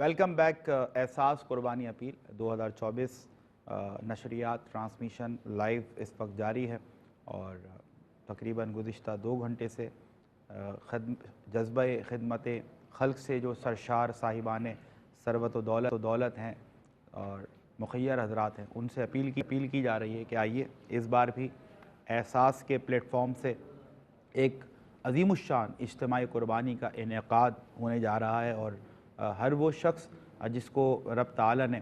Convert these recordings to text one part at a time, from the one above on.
Welcome back احساس قربانی appeal 2024 نشریات ٹرانسمیشن لائیو اس وقت جاری ہے اور تقریباً گزشتہ 2 گھنٹے سے جذبہ خدمت خلق سے جو سرشار صاحبان ثروت و دولت ہیں اور مخیر حضرات ہیں ان سے اپیل کی جا رہی ہے کہ آئیے اس بار بھی احساس کے پلیٹ فارم سے ایک عظیم الشان اجتماعی قربانی کا انعقاد ہونے جا رہا ہے اور ہر وہ شخص جس کو رب تعالیٰ نے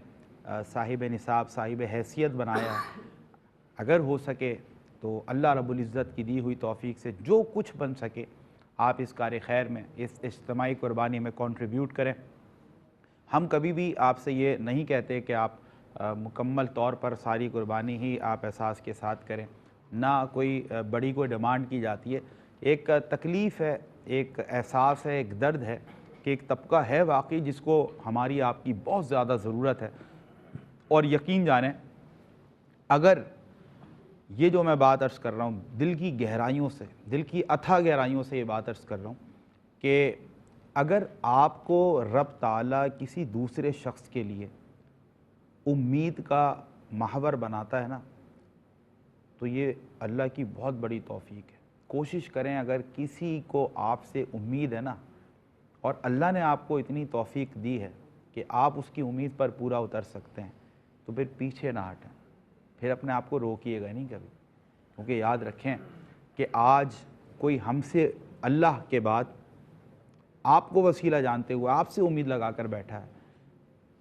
صاحب نصاب صاحب حیثیت بنایا ہے، اگر ہو سکے تو اللہ رب العزت کی دی ہوئی توفیق سے جو کچھ بن سکے آپ اس کار خیر میں اس اجتماعی قربانی میں کنٹریبیوٹ کریں۔ ہم کبھی بھی آپ سے یہ نہیں کہتے کہ آپ مکمل طور پر ساری قربانی ہی آپ احساس کے ساتھ کریں، نہ کوئی بڑی ڈیمانڈ کی جاتی ہے۔ ایک تکلیف ہے، ایک احساس ہے، ایک درد ہے کہ ایک طبقہ ہے واقعی جس کو ہماری آپ کی بہت زیادہ ضرورت ہے، اور یقین جانیں اگر یہ جو میں بات عرض کر رہا ہوں دل کی گہرائیوں سے، دل کی اتھا گہرائیوں سے یہ بات عرض کر رہا ہوں کہ اگر آپ کو رب تعالیٰ کسی دوسرے شخص کے لیے امید کا محور بناتا ہے نا، تو یہ اللہ کی بہت بڑی توفیق ہے۔ کوشش کریں، اگر کسی کو آپ سے امید ہے نا اور اللہ نے آپ کو اتنی توفیق دی ہے کہ آپ اس کی امید پر پورا اتر سکتے ہیں، تو پھر پیچھے نہ ہٹیں، پھر اپنے آپ کو روکیے گا نہیں کبھی، کیونکہ یاد رکھیں کہ آج کوئی ہم سے اللہ کے بعد آپ کو وسیلہ جانتے ہوئے آپ سے امید لگا کر بیٹھا ہے۔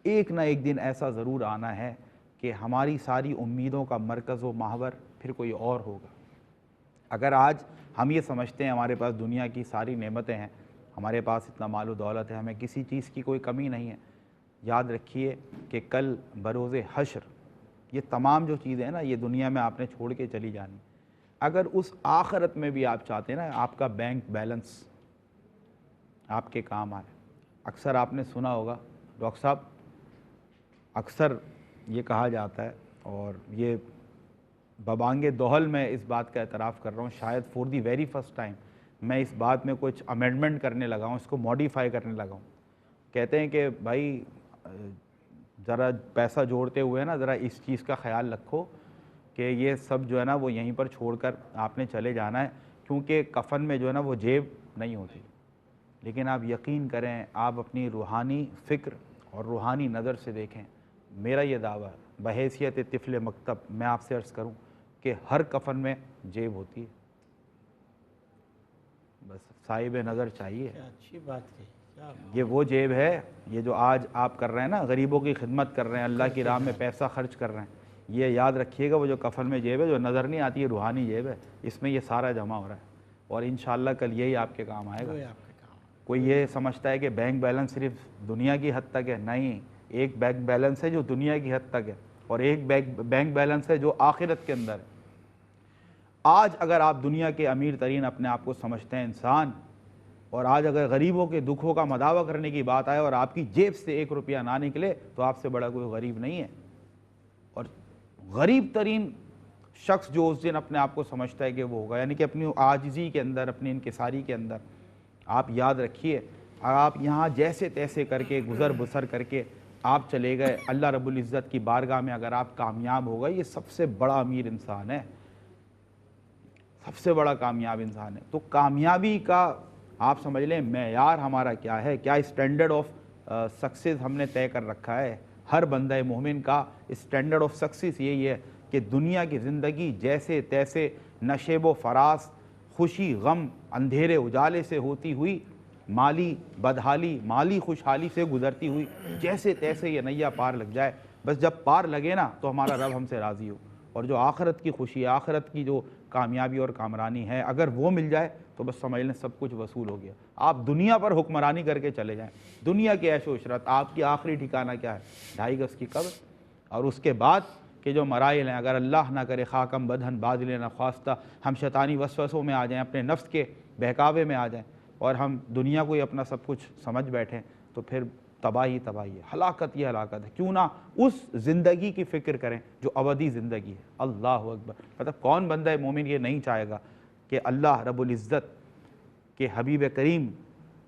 ایک نہ ایک دن ایسا ضرور آنا ہے کہ ہماری ساری امیدوں کا مرکز و محور پھر کوئی اور ہوگا۔ اگر آج ہم یہ سمجھتے ہیں ہمارے پاس دنیا کی ساری نعمتیں ہیں، ہمارے پاس اتنا مال و دولت ہے، ہمیں کسی چیز کی کوئی کمی نہیں ہے، یاد رکھیے کہ کل بروز حشر یہ تمام جو چیزیں ہیں نا، یہ دنیا میں آپ نے چھوڑ کے چلی جانی۔ اگر اس آخرت میں بھی آپ چاہتے ہیں نا آپ کا بینک بیلنس آپ کے کام آئے۔ اکثر آپ نے سنا ہوگا ڈاکٹر صاحب، اکثر یہ کہا جاتا ہے اور یہ ببانگ دوہل میں اس بات کا اعتراف کر رہا ہوں، شاید for the very first time میں اس بات میں کچھ امینڈمنٹ کرنے لگا ہوں، اس کو موڈیفائی کرنے لگا ہوں۔ کہتے ہیں کہ بھائی ذرا پیسہ جوڑتے ہوئے نا ذرا اس چیز کا خیال رکھو کہ یہ سب جو ہے نا وہ یہیں پر چھوڑ کر آپ نے چلے جانا ہے، کیونکہ کفن میں جو ہے نا وہ جیب نہیں ہوتی۔ لیکن آپ یقین کریں، آپ اپنی روحانی فکر اور روحانی نظر سے دیکھیں، میرا یہ دعویٰ ہے بحیثیت طفل مکتب میں آپ سے عرض کروں کہ ہر کفن میں جیب ہوتی ہے، بس صاحب نظر چاہیے۔ اچھی بات ہے، یہ وہ جیب ہے، یہ جو آج آپ کر رہے ہیں نا، غریبوں کی خدمت کر رہے ہیں، اللہ کی راہ میں پیسہ خرچ کر رہے ہیں، یہ یاد رکھیے گا وہ جو کفن میں جیب ہے جو نظر نہیں آتی ہے، روحانی جیب ہے، اس میں یہ سارا جمع ہو رہا ہے اور انشاءاللہ کل یہی آپ کے کام آئے گا۔ کوئی یہ سمجھتا ہے کہ بینک بیلنس صرف دنیا کی حد تک ہے، نہیں، ایک بینک بیلنس ہے جو دنیا کی حد تک ہے اور ایک بینک بیلنس ہے جو آخرت کے اندر ہے۔ آج اگر آپ دنیا کے امیر ترین اپنے آپ کو سمجھتے ہیں انسان، اور آج اگر غریبوں کے دکھوں کا مداوع کرنے کی بات آئے اور آپ کی جیب سے 1 روپیہ نہ نکلے تو آپ سے بڑا کوئی غریب نہیں ہے۔ اور غریب ترین شخص جو اس دن اپنے آپ کو سمجھتا ہے کہ وہ ہوگا، یعنی کہ اپنی عاجزی کے اندر، اپنی انکساری کے اندر، آپ یاد رکھیے آپ یہاں جیسے تیسے کر کے گزر بسر کر کے آپ چلے گئے، اللہ رب العزت کی بارگاہ میں اگر آپ کامیاب ہو گئے، یہ سب سے بڑا امیر انسان ہے، سب سے بڑا کامیاب انسان ہے۔ تو کامیابی کا آپ سمجھ لیں معیار ہمارا کیا ہے، کیا اسٹینڈرڈ آف سکسیس ہم نے طے کر رکھا ہے۔ ہر بندہ مومن کا اسٹینڈرڈ آف سکسیس یہی ہے کہ دنیا کی زندگی جیسے تیسے نشیب و فراز، خوشی غم، اندھیرے اجالے سے ہوتی ہوئی، مالی بدحالی مالی خوشحالی سے گزرتی ہوئی، جیسے تیسے یہ نیا پار لگ جائے، بس جب پار لگے نا تو ہمارا رب ہم سے راضی ہو، اور جو آخرت کی خوشی، آخرت کی جو کامیابی اور کامرانی ہے اگر وہ مل جائے تو بس سمجھ لیں سب کچھ وصول ہو گیا۔ آپ دنیا پر حکمرانی کر کے چلے جائیں، دنیا کی عیش و عشرت، آپ کی آخری ٹھکانہ کیا ہے؟ 2.5 گز کی قبر، اور اس کے بعد کہ جو مراحل ہیں، اگر اللہ نہ کرے خاکم بدہن بادل نہ خواستہ ہم شیطانی وسوسوں میں آ جائیں، اپنے نفس کے بہکاوے میں آ جائیں اور ہم دنیا کو ہی اپنا سب کچھ سمجھ بیٹھیں، تو پھر تباہی ہے، ہلاکت ہی ہلاکت ہے۔ کیوں نہ اس زندگی کی فکر کریں جو ابدی زندگی ہے۔ اللہ اکبر! مطلب کون بندہ مومن یہ نہیں چاہے گا کہ اللہ رب العزت کے حبیب کریم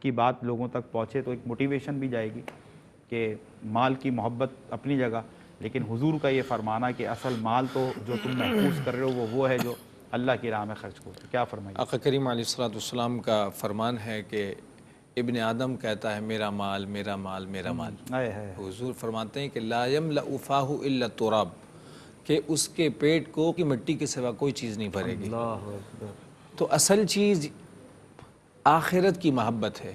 کی بات لوگوں تک پہنچے تو ایک موٹیویشن بھی جائے گی کہ مال کی محبت اپنی جگہ، لیکن حضور کا یہ فرمانا کہ اصل مال تو جو تم محفوظ کر رہے ہو وہ ہے جو اللہ کی راہ میں خرچ کرو. کیا فرمائیے؟ آقا کریم علیہ الصلوۃ والسلام کا فرمان ہے کہ ابن آدم کہتا ہے میرا مال میرا مال میرا مال. حضور فرماتے ہیں کہ لا یملأ فاہ الا التراب، کہ اس کے پیٹ کو کہ مٹی کے سوا کوئی چیز نہیں بھرے گی. اللہ اکبر. تو اصل چیز آخرت کی محبت ہے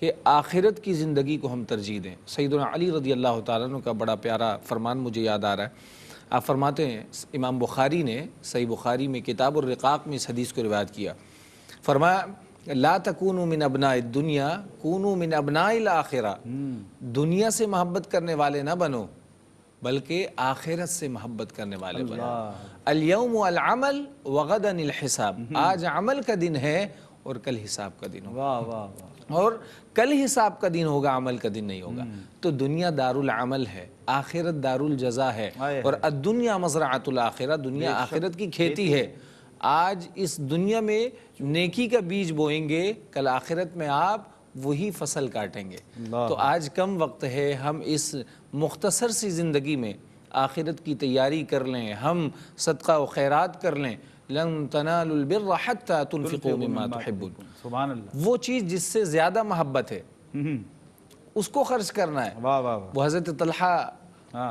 کہ آخرت کی زندگی کو ہم ترجیح دیں. سیدنا علی رضی اللہ تعالیٰ عنہ کا بڑا پیارا فرمان مجھے یاد آ رہا ہے. آپ فرماتے ہیں، امام بخاری نے صحیح بخاری میں کتاب الرقاق میں اس حدیث کو روایت کیا، فرمایا لا تکونوا من ابناء الدنیا کونوا من ابناء الآخرہ. دنیا سے محبت کرنے والے نہ بنو بلکہ آخرت سے محبت کرنے والے بنو. الیوم العمل وغدا الحساب، آج عمل کا دن ہے اور کل حساب کا دن ہوگا. واہ واہ واہ. اور کل حساب کا دن ہوگا، عمل کا دن نہیں ہوگا. تو دنیا دار العمل ہے، آخرت دار الجزا ہے. اور الدنیا مزرعۃ الآخرہ، دنیا آخرت کی کھیتی ہے. آج اس دنیا میں نیکی کا بیج بوئیں گے، کل آخرت میں آپ وہی فصل کاٹیں گے. تو آج کم وقت ہے، ہم اس مختصر سی زندگی میں آخرت کی تیاری کر لیں، ہم صدقہ و خیرات کر لیں. لن تنالوا البر حتى تنفقوا مما تحبون. سبحان اللہ. وہ چیز جس سے زیادہ محبت ہے اس کو خرچ کرنا ہے. واہ واہ واہ. وہ حضرت طلحہ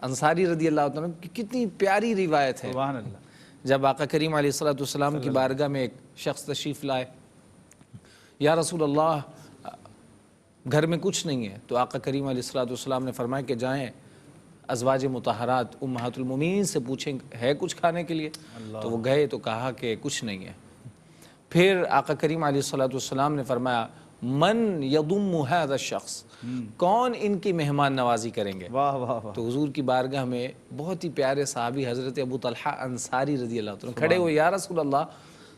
انصاری رضی اللہ عنہ کی کتنی پیاری روایت ہے. سبحان اللہ. جب آقا کریم علیہ الصلوۃ والسلام کی بارگاہ میں ایک شخص تشریف لائے، یا رسول اللہ گھر میں کچھ نہیں ہے. تو آقا کریم علیہ الصلوۃ والسلام نے فرمایا کہ جائیں ازواج مطہرات امہات المومنین سے پوچھیں ہے کچھ کھانے کے لیے. تو وہ گئے تو کہا کہ کچھ نہیں ہے. پھر آقا کریم علیہ الصلوۃ والسلام نے فرمایا من یضم هذا الشخص، کون ان کی مہمان نوازی کریں گے. واہ واہ واہ. تو حضور کی بارگاہ میں بہت ہی پیارے صحابی حضرت ابو طلحہ انصاری رضی اللہ عنہ کھڑے ہوئے، یا رسول اللہ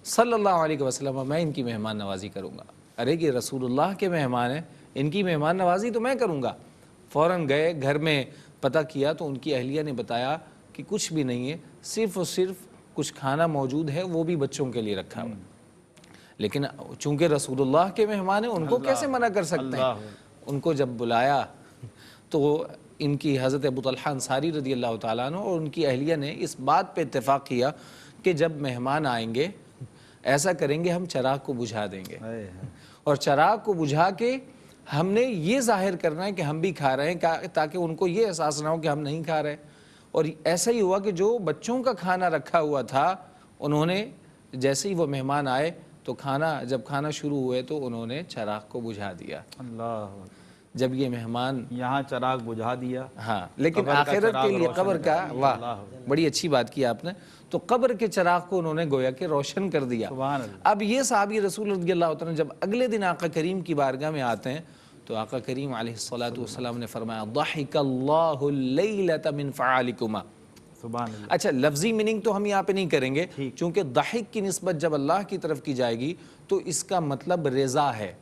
صلی اللہ علیہ وسلم میں ان کی مہمان نوازی کروں گا. ارے کہ رسول اللہ کے مہمان ہیں، ان کی مہمان نوازی تو میں کروں گا. فوراً گئے، گھر میں پتہ کیا تو ان کی اہلیہ نے بتایا کہ کچھ بھی نہیں ہے، صرف اور صرف کچھ کھانا موجود ہے، وہ بھی بچوں کے لیے رکھا ہوا. لیکن چونکہ رسول اللہ کے مہمان ہیں ان کو کیسے منع کر سکتے ہیں. ان کو جب بلایا تو ان کی حضرت ابو طلحہ انصاری رضی اللہ تعالیٰ عنہ اور ان کی اہلیہ نے اس بات پہ اتفاق کیا کہ جب مہمان آئیں گے ایسا کریں گے، ہم چراغ کو بجھا دیں گے، اور چراغ کو بجھا کے ہم نے یہ ظاہر کرنا ہے کہ ہم بھی کھا رہے ہیں، تاکہ ان کو یہ احساس نہ ہو کہ ہم نہیں کھا رہے. اور ایسا ہی ہوا کہ جو بچوں کا کھانا رکھا ہوا تھا، انہوں نے جیسے ہی وہ مہمان آئے تو جب کھانا شروع ہوئے تو انہوں نے چراغ کو بجھا دیا. اللہ. جب یہ مہمان یہاں چراغ بجھا دیا، ہاں، لیکن آخرت کے لیے قبر کا، واہ بڑی اچھی بات کی آپ نے. تو قبر کے چراغ کو انہوں نے گویا کہ روشن کر دیا. سبحان اللہ. اب یہ صحابی رسول رضی اللہ عنہ جب اگلے دن آقا کریم کی بارگاہ میں آتے ہیں تو آقا کریم علیہ الصلوۃ والسلام نے فرمایا ضحک اللہ اللیلۃ من فعالکما. سبحان اللہ. اچھا، لفظی میننگ تو ہم یہاں پہ نہیں کریں گے، چونکہ ضحک کی نسبت جب اللہ کی طرف کی جائے گی تو اس کا مطلب رضا ہے.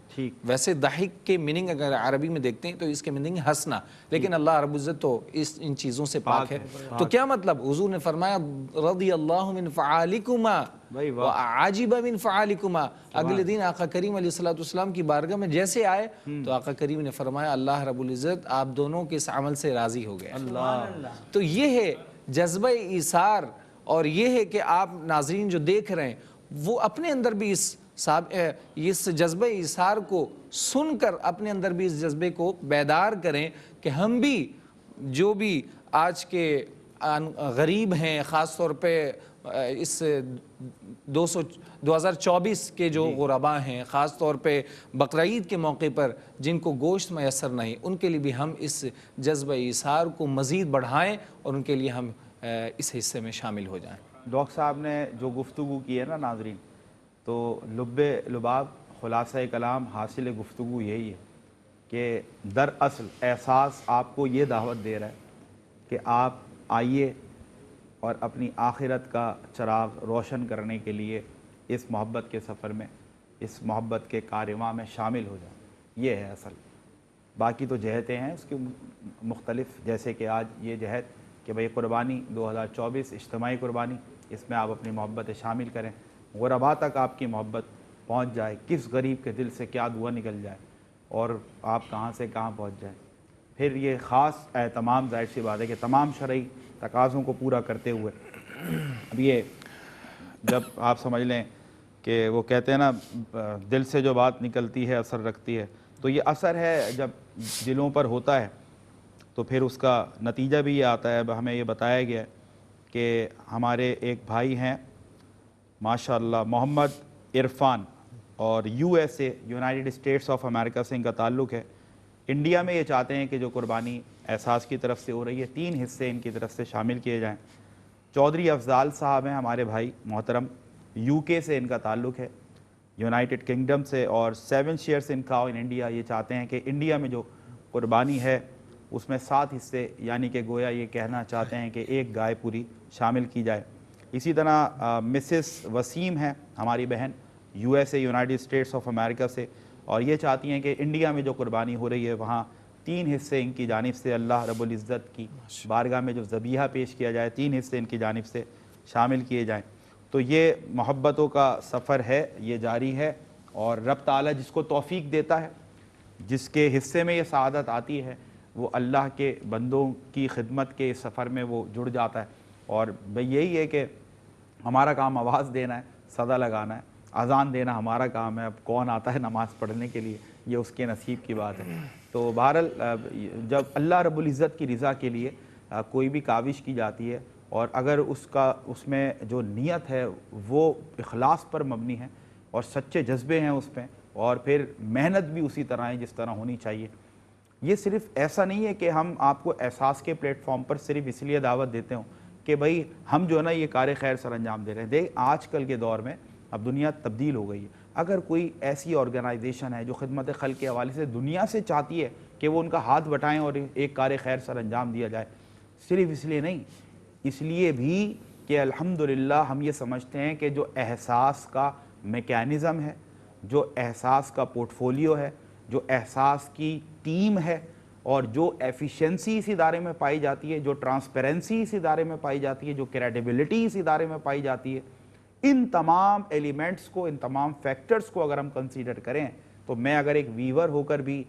ویسے ضحک کے میننگ اگر عربی میں دیکھتے ہیں تو اس کے میننگ ہنسنا، لیکن اللہ رب العزت تو ان چیزوں سے پاک ہے. تو کیا مطلب؟ حضور نے فرمایا رضی اللہ من فعالکما وعجب من فعالکما. اگلے دن آقا کریم علیہ الصلوۃ والسلام کی بارگاہ میں جیسے آئے تو آقا کریم نے فرمایا اللہ رب العزت آپ دونوں کے اس عمل سے راضی ہو گئے. تو یہ ہے جذبہ ایثار، اور یہ ہے کہ آپ ناظرین جو دیکھ رہے ہیں وہ اپنے اندر بھی اس جذبہ ایثار کو سن کر اپنے اندر بھی اس جذبے کو بیدار کریں کہ ہم بھی جو بھی آج کے غریب ہیں، خاص طور پہ اس 2024 کے جو غرباء ہیں، خاص طور پہ بقرعید کے موقع پر جن کو گوشت میسر نہیں، ان کے لیے بھی ہم اس جذبہ ایثار کو مزید بڑھائیں اور ان کے لیے ہم اس حصے میں شامل ہو جائیں. ڈاکٹر صاحب نے جو گفتگو کی ہے نا ناظرین، تو لب لباب خلاصہ کلام حاصل گفتگو یہی ہے کہ دراصل احساس آپ کو یہ دعوت دے رہا ہے کہ آپ آئیے اور اپنی آخرت کا چراغ روشن کرنے کے لیے اس محبت کے سفر میں، اس محبت کے کارواں میں شامل ہو جائیں. یہ ہے اصل. باقی تو جہتیں ہیں اس کی مختلف، جیسے کہ آج یہ جہت کہ بھئی قربانی 2024 اجتماعی قربانی، اس میں آپ اپنی محبتیں شامل کریں. غرباء تک آپ کی محبت پہنچ جائے, کس غریب کے دل سے کیا دعا نکل جائے اور آپ کہاں سے کہاں پہنچ جائیں. پھر یہ خاص اہتمام ظاہر سی بات ہے کہ تمام شرعی تقاضوں کو پورا کرتے ہوئے, اب یہ جب آپ سمجھ لیں کہ وہ کہتے ہیں نا دل سے جو بات نکلتی ہے اثر رکھتی ہے, تو یہ اثر ہے جب دلوں پر ہوتا ہے تو پھر اس کا نتیجہ بھی یہ آتا ہے. اب ہمیں یہ بتایا گیا ہے کہ ہمارے ایک بھائی ہیں ماشاء اللہ محمد عرفان, اور USA United States of America سے ان کا تعلق ہے. انڈیا میں یہ چاہتے ہیں کہ جو قربانی احساس کی طرف سے ہو رہی ہے 3 حصے ان کی طرف سے شامل کیے جائیں. چودھری افضال صاحب ہیں ہمارے بھائی محترم, UK سے ان کا تعلق ہے, یونائٹڈ کنگڈم سے, اور 7 shares in cow in India. یہ چاہتے ہیں کہ انڈیا میں جو قربانی ہے اس میں 7 حصے, یعنی کہ گویا یہ کہنا چاہتے ہیں کہ 1 گائے پوری شامل کی جائے. اسی طرح مسز وسیم ہیں ہماری بہن USA United States of America سے, اور یہ چاہتی ہیں کہ انڈیا میں جو قربانی ہو رہی ہے وہاں 3 حصے ان کی جانب سے اللہ رب العزت کی بارگاہ میں جو ذبیحہ پیش کیا جائے 3 حصے ان کی جانب سے شامل کیے جائیں. تو یہ محبتوں کا سفر ہے, یہ جاری ہے, اور رب تعالیٰ جس کو توفیق دیتا ہے, جس کے حصے میں یہ سعادت آتی ہے, وہ اللہ کے بندوں کی خدمت کے اس سفر میں وہ جڑ جاتا ہے. اور بھئی یہی ہے کہ ہمارا کام آواز دینا ہے, صدا لگانا ہے, اذان دینا ہمارا کام ہے. اب کون آتا ہے نماز پڑھنے کے لیے, یہ اس کے نصیب کی بات ہے. تو بہرحال جب اللہ رب العزت کی رضا کے لیے کوئی بھی کاوش کی جاتی ہے, اور اگر اس میں جو نیت ہے وہ اخلاص پر مبنی ہے اور سچے جذبے ہیں اس پہ, اور پھر محنت بھی اسی طرح ہے جس طرح ہونی چاہیے. یہ صرف ایسا نہیں ہے کہ ہم آپ کو احساس کے پلیٹ فارم پر صرف اس لیے دعوت دیتے ہوں کہ بھئی ہم جو ہے نا یہ کار خیر سر انجام دے رہے ہیں. دیکھ آج کل کے دور میں اب دنیا تبدیل ہو گئی ہے. اگر کوئی ایسی آرگنائزیشن ہے جو خدمت خلق کے حوالے سے دنیا سے چاہتی ہے کہ وہ ان کا ہاتھ بٹائیں اور ایک کار خیر سر انجام دیا جائے, صرف اس لیے نہیں, اس لیے بھی کہ الحمدللہ ہم یہ سمجھتے ہیں کہ جو احساس کا میکینزم ہے, جو احساس کا پورٹ فولیو ہے, جو احساس کی ٹیم ہے, اور جو ایفیشنسی اس ادارے میں پائی جاتی ہے, جو ٹرانسپیرنسی اس ادارے میں پائی جاتی ہے, جو کریڈیبلٹی اس ادارے میں پائی جاتی ہے, ان تمام ایلیمنٹس کو, ان تمام فیکٹرز کو اگر ہم کنسیڈر کریں تو میں اگر ایک ویور ہو کر بھی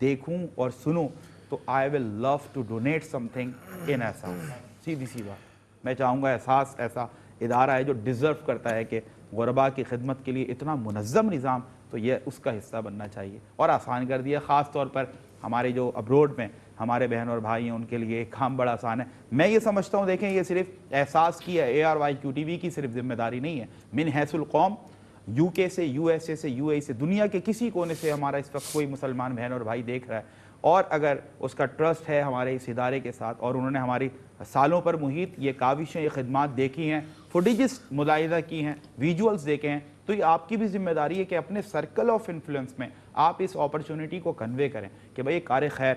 دیکھوں اور سنوں تو I will love to donate something in Ehsaas. سیدھی سی بات, میں چاہوں گا احساس ایسا ادارہ ہے جو ڈیزرو کرتا ہے کہ غرباء کی خدمت کے لیے اتنا منظم نظام, تو یہ اس کا حصہ بننا چاہیے. اور آسان کر دیا, خاص طور پر ہمارے جو ابروڈ میں ہمارے بہن اور بھائی ہیں ان کے لیے ایک کام بڑا آسان ہے. میں یہ سمجھتا ہوں, دیکھیں یہ صرف احساس کی ہے, ARYQTV کی صرف ذمہ داری نہیں ہے. من حیث القوم UK سے, USA سے, UAE سے, دنیا کے کسی کونے سے ہمارا اس وقت کوئی مسلمان بہن اور بھائی دیکھ رہا ہے, اور اگر اس کا ٹرسٹ ہے ہمارے اس ادارے کے ساتھ, اور انہوں نے ہماری سالوں پر محیط یہ کاوشیں, یہ خدمات دیکھی ہیں, فوٹیجز ملاحظہ کی ہیں, ویجولز دیکھے ہیں, تو یہ آپ کی بھی ذمہ داری ہے کہ اپنے سرکل آف انفلوئنس میں آپ اس اپرچونٹی کو کنوے کریں کہ بھئی کار خیر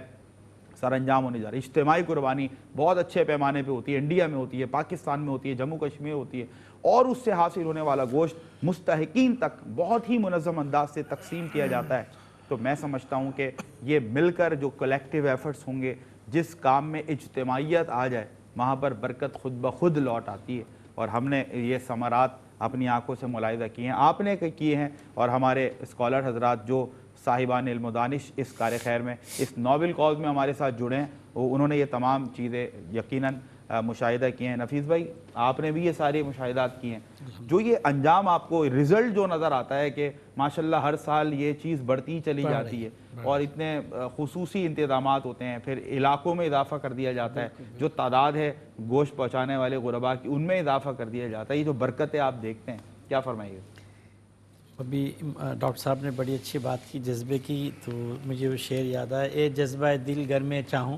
سر انجام ہونے جا رہی ہے. اجتماعی قربانی بہت اچھے پیمانے پہ ہوتی ہے, انڈیا میں ہوتی ہے, پاکستان میں ہوتی ہے, جموں کشمیر ہوتی ہے, اور اس سے حاصل ہونے والا گوشت مستحقین تک بہت ہی منظم انداز سے تقسیم کیا جاتا ہے. تو میں سمجھتا ہوں کہ یہ مل کر جو کلیکٹیو ایفرٹس ہوں گے, جس کام میں اجتماعیت آ جائے, وہاں پر برکت خود بخود لوٹ آتی ہے. اور ہم نے یہ ثمرات اپنی آنکھوں سے ملاحظہ کیے ہیں, آپ نے کیے ہیں, اور ہمارے اسکالر حضرات جو صاحبان علم و دانش اس کار خیر میں, اس نوبل کاز میں ہمارے ساتھ جڑے ہیں, انہوں نے یہ تمام چیزیں یقیناً مشاہدہ کیے ہیں. نفیس بھائی آپ نے بھی یہ سارے مشاہدات کیے ہیں. جو یہ انجام آپ کو رزلٹ جو نظر آتا ہے کہ ماشاءاللہ ہر سال یہ چیز بڑھتی چلی جاتی ہے, اور اتنے خصوصی انتظامات ہوتے ہیں, پھر علاقوں میں اضافہ کر دیا جاتا ہے, جو تعداد ہے گوشت پہنچانے والے غرباء کی ان میں اضافہ کر دیا جاتا ہے, یہ جو برکتیں آپ دیکھتے ہیں, کیا فرمائیے؟ ابھی ڈاکٹر صاحب نے بڑی اچھی بات کی جذبے کی, تو مجھے وہ شعر یاد آیا, اے جذبہ دل گر میں چاہوں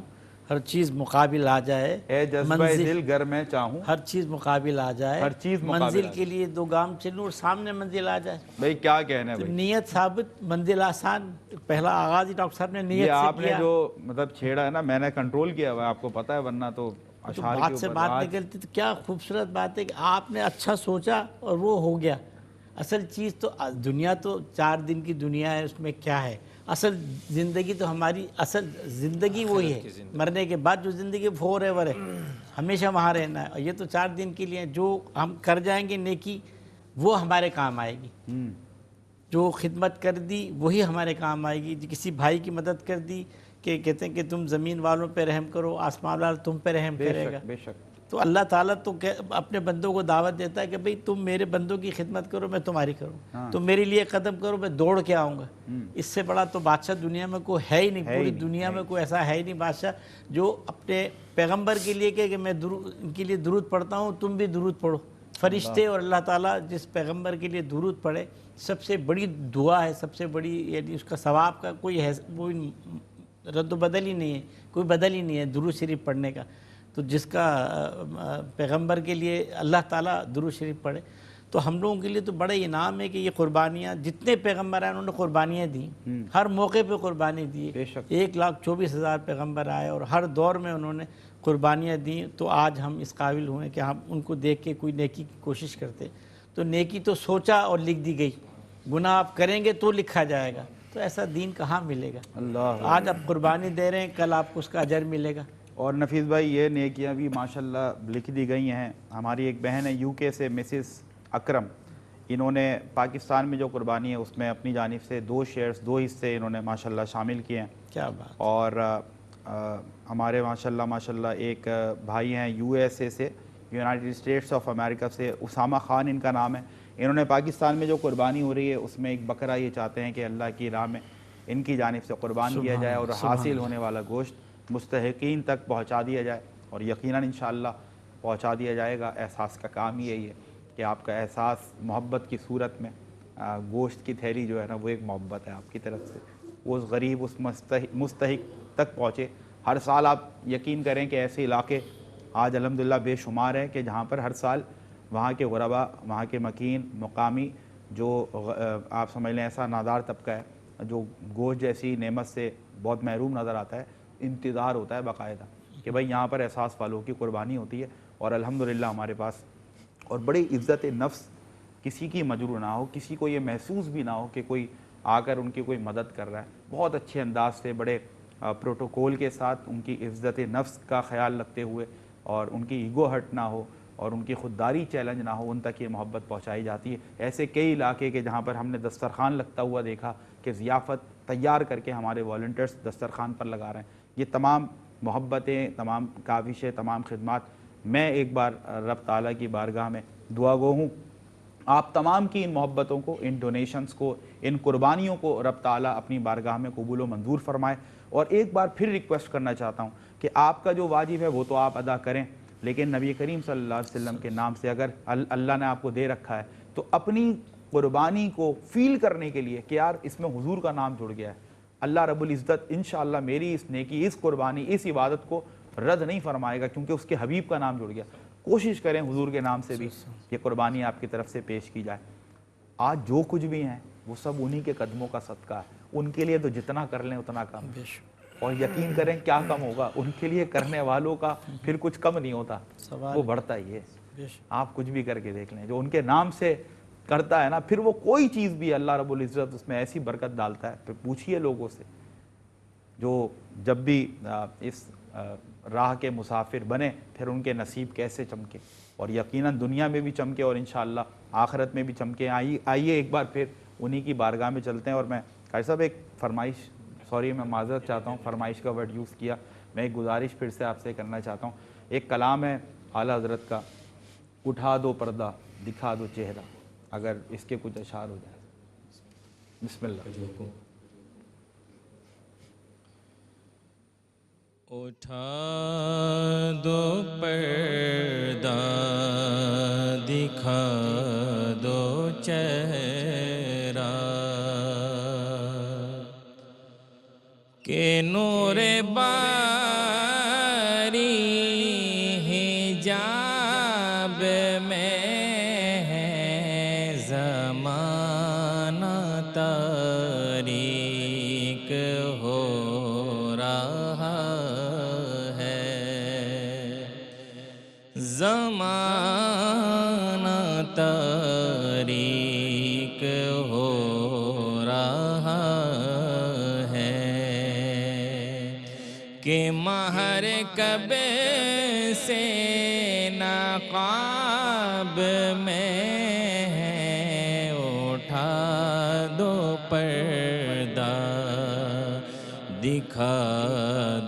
ہر چیز مقابل آ جائے, اے جذبہ دل گر میں چاہوں ہر چیز مقابل آ جائے, ہر چیز مقابل منزل کے لیے 2 گام چلوں اور سامنے منزل آ جائے. بھائی کیا کہنا ہے بھائی, نیت ثابت منزل آسان. پہلا آغاز ہی ڈاکٹر صاحب نے نیت سے یہ کیا. آپ نے جو مطلب چھیڑا ہے نا, میں نے کنٹرول کیا ہوا ہے, آپ کو پتہ ہے, ورنہ تو اشعار بات سے بات نکلتی. تو کیا خوبصورت بات ہے کہ آپ نے اچھا سوچا اور وہ ہو گیا. اصل چیز تو دنیا تو 4 دن کی دنیا ہے, اس میں کیا ہے, اصل زندگی تو ہماری اصل زندگی وہی ہے, مرنے کے بعد جو زندگی فور ایور ہے, ہمیشہ وہاں رہنا ہے. اور یہ تو 4 دن کے لیے جو ہم کر جائیں گے نیکی وہ ہمارے کام آئے گی. جو خدمت کر دی وہی ہمارے کام آئے گی. کسی بھائی کی مدد کر دی کہ کہتے ہیں کہ تم زمین والوں پہ رحم کرو, آسمان والا تم پہ رحم کرے گا. بے شک. تو اللہ تعالیٰ تو اپنے بندوں کو دعوت دیتا ہے کہ بھئی تم میرے بندوں کی خدمت کرو, میں تمہاری کروں. تم میرے لیے قدم کرو, میں دوڑ کے آؤں گا. اس سے بڑا تو بادشاہ دنیا میں کوئی ہے ہی نہیں. پوری دنیا میں کوئی ایسا ہے ہی نہیں بادشاہ جو اپنے پیغمبر کے لیے کہ میں ان کے لیے درود پڑھتا ہوں, تم بھی درود پڑھو. فرشتے اور اللہ تعالیٰ جس پیغمبر کے لیے درود پڑھے, سب سے بڑی دعا ہے, سب سے بڑی, یعنی اس کا ثواب کا کوئی رد و بدل ہی نہیں ہے, کوئی بدل ہی نہیں ہے درود شریف پڑھنے کا. تو جس کا پیغمبر کے لیے اللہ تعالیٰ درود شریف پڑھے, تو ہم لوگوں کے لیے تو بڑا انعام ہے کہ یہ قربانیاں, جتنے پیغمبر آئے انہوں نے قربانیاں دیں, ہر موقع پہ قربانی دی. 1,24,000 پیغمبر آئے اور ہر دور میں انہوں نے قربانیاں دیں. تو آج ہم اس قابل ہوئے کہ ہم ان کو دیکھ کے کوئی نیکی کی کوشش کرتے. تو نیکی تو سوچا اور لکھ دی گئی, گناہ آپ کریں گے تو لکھا جائے گا. تو ایسا دین کہاں ملے گا؟ اللہ. آج آپ قربانی دے رہے ہیں, کل آپ کو اس کا اجر ملے گا. اور نفیس بھائی یہ نیکیاں بھی ماشاءاللہ لکھ دی گئی ہیں. ہماری ایک بہن ہے یو کے سے, مسز اکرم, انہوں نے پاکستان میں جو قربانی ہے اس میں اپنی جانب سے 2 شیئرز 2 حصے انہوں نے ماشاءاللہ شامل کیے ہیں. کیا بات. اور ہمارے ماشاءاللہ ایک بھائی ہیں یو ایس اے سے, یونائٹڈ اسٹیٹس آف امریکہ سے, اسامہ خان ان کا نام ہے. انہوں نے پاکستان میں جو قربانی ہو رہی ہے اس میں ایک بکرا یہ چاہتے ہیں کہ اللہ کی راہ میں ان کی جانب سے قربان کیا جائے اور حاصل ہونے والا گوشت مستحقین تک پہنچا دیا جائے. اور یقیناً انشاءاللہ پہنچا دیا جائے گا. احساس کا کام ہی یہی ہے کہ آپ کا احساس محبت کی صورت میں گوشت کی تھیلی جو ہے نا وہ ایک محبت ہے آپ کی طرف سے, وہ اس غریب اس مستحق تک پہنچے. ہر سال آپ یقین کریں کہ ایسے علاقے آج الحمدللہ بے شمار ہیں کہ جہاں پر ہر سال وہاں کے غربا, وہاں کے مکین مقامی جو آپ سمجھ لیں ایسا نادار طبقہ ہے جو گوشت جیسی نعمت سے بہت محروم نظر آتا ہے, انتظار ہوتا ہے باقاعدہ کہ بھائی یہاں پر احساس والوں کی قربانی ہوتی ہے. اور الحمدللہ ہمارے پاس اور بڑی عزت نفس, کسی کی مجروح نہ ہو, کسی کو یہ محسوس بھی نہ ہو کہ کوئی آ کر ان کی کوئی مدد کر رہا ہے. بہت اچھے انداز سے, بڑے پروٹوکول کے ساتھ ان کی عزت نفس کا خیال رکھتے ہوئے اور ان کی ایگو ہٹ نہ ہو اور ان کی خودداری چیلنج نہ ہو, ان تک یہ محبت پہنچائی جاتی ہے. ایسے کئی علاقے کے جہاں پر ہم نے دسترخوان لگتا ہوا دیکھا کہ ضیافت تیار کر کے ہمارے والنٹیئرز دسترخوان پر لگا رہے ہیں. یہ تمام محبتیں, تمام کاوشیں, تمام خدمات, میں ایک بار رب تعالیٰ کی بارگاہ میں دعا گو ہوں آپ تمام کی ان محبتوں کو, ان ڈونیشنز کو, ان قربانیوں کو رب تعالیٰ اپنی بارگاہ میں قبول و منظور فرمائے. اور ایک بار پھر ریکویسٹ کرنا چاہتا ہوں کہ آپ کا جو واجب ہے وہ تو آپ ادا کریں, لیکن نبی کریم صلی اللہ علیہ وسلم کے نام سے اگر اللہ نے آپ کو دے رکھا ہے تو اپنی قربانی کو فیل کرنے کے لیے کہ یار اس میں حضور کا نام جڑ گیا ہے, اللہ رب العزت انشاءاللہ میری اس نیکی, اس قربانی, اس عبادت کو رد نہیں فرمائے گا کیونکہ اس کے حبیب کا نام جڑ گیا. کوشش کریں حضور کے نام سے بھی یہ قربانی آپ کی طرف سے پیش کی جائے. آج جو کچھ بھی ہیں وہ سب انہی کے قدموں کا صدقہ ہے. ان کے لیے تو جتنا کر لیں اتنا کم, اور یقین کریں کیا کم ہوگا, ان کے لیے کرنے والوں کا پھر کچھ کم نہیں ہوتا, وہ بڑھتا ہی ہے. آپ کچھ بھی کر کے دیکھ لیں, جو ان کے نام سے کرتا ہے نا, پھر وہ کوئی چیز بھی اللہ رب العزت اس میں ایسی برکت ڈالتا ہے. پھر پوچھئے لوگوں سے جو جب بھی اس راہ کے مسافر بنے پھر ان کے نصیب کیسے چمکے, اور یقیناً دنیا میں بھی چمکے اور انشاءاللہ آخرت میں بھی چمکے. آئیے ایک بار پھر انہی کی بارگاہ میں چلتے ہیں. اور میں قاری صاحب ایک فرمائش, سوری میں معذرت چاہتا ہوں, فرمائش کا ورڈ یوز کیا, میں ایک گزارش پھر سے آپ سے کرنا چاہتا ہوں. ایک کلام ہے اعلیٰ حضرت کا, اٹھا دو پردہ دکھا دو چہرہ, اگر اس کے کچھ اشعار ہو جائے. بسم اللہ. اٹھا دو پردہ دکھا دو چہرہ کہ نور باری حجاب میں ہے زمانہ تاریک ہو رہا ہے, زمانہ تاریک ہو رہا ہے کہ مہر کعبے سے نقاب میں ہے. اٹھا دو پردہ دکھا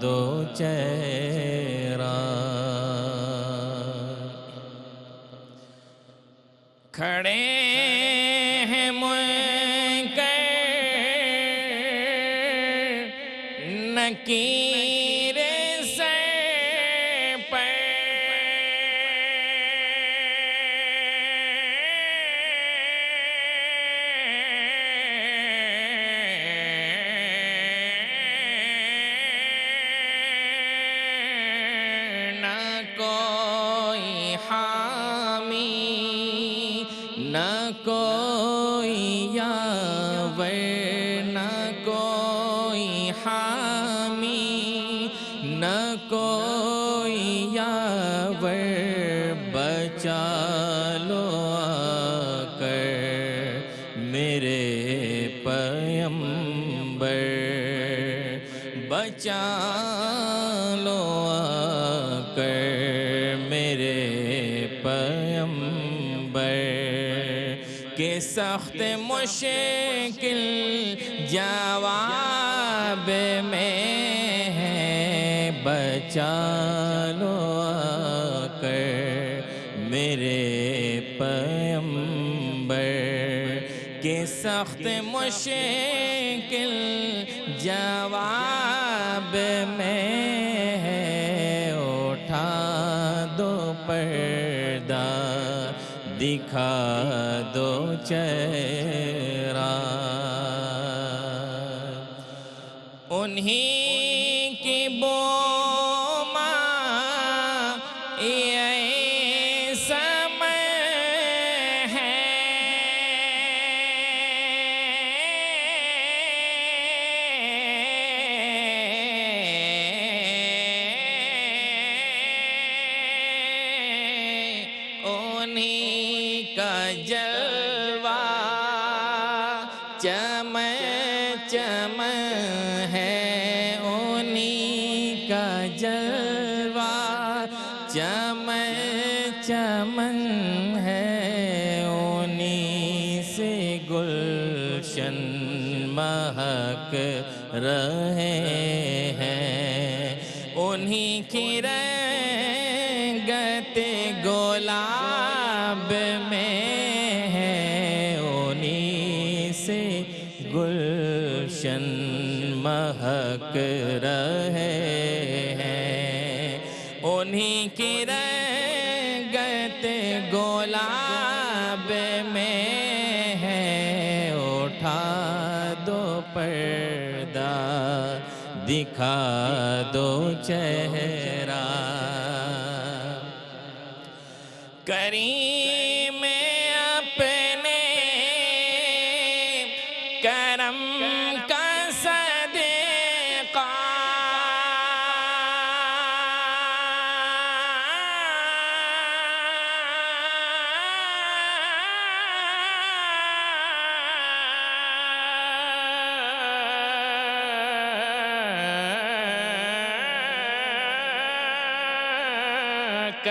دو چہرہ کھڑے ہیں منکر نکیر سر پر نہ کوئی حامی نہ کوئی یاور نہ کوئی حامی نہ کوئی یاور بچا لو آ کر میرے پیمبر بچا لو آ کر میرے پیمبر کہ سخت مشکل جواب میں ہے بچا لو آ کر میرے پیمبر کہ سخت مشکل جواب میں ہے اٹھا دو پردہ دکھا دو چہرہ انہی کی بوما یہ سمے ہے انہی کا جلوہ چمن چمن ہے انہی کا جلوہ چمن چمن ہے انہی سے گلشن مہک رہے ہیں انہی کی رنگت گلاب میں ہے انہی سے گلشن مہک رہے ہیں انہی کی رنگت گلاب میں ہے اٹھا دو پردہ دکھا دو چہرہ کریم اپنے کرم کا صدقہ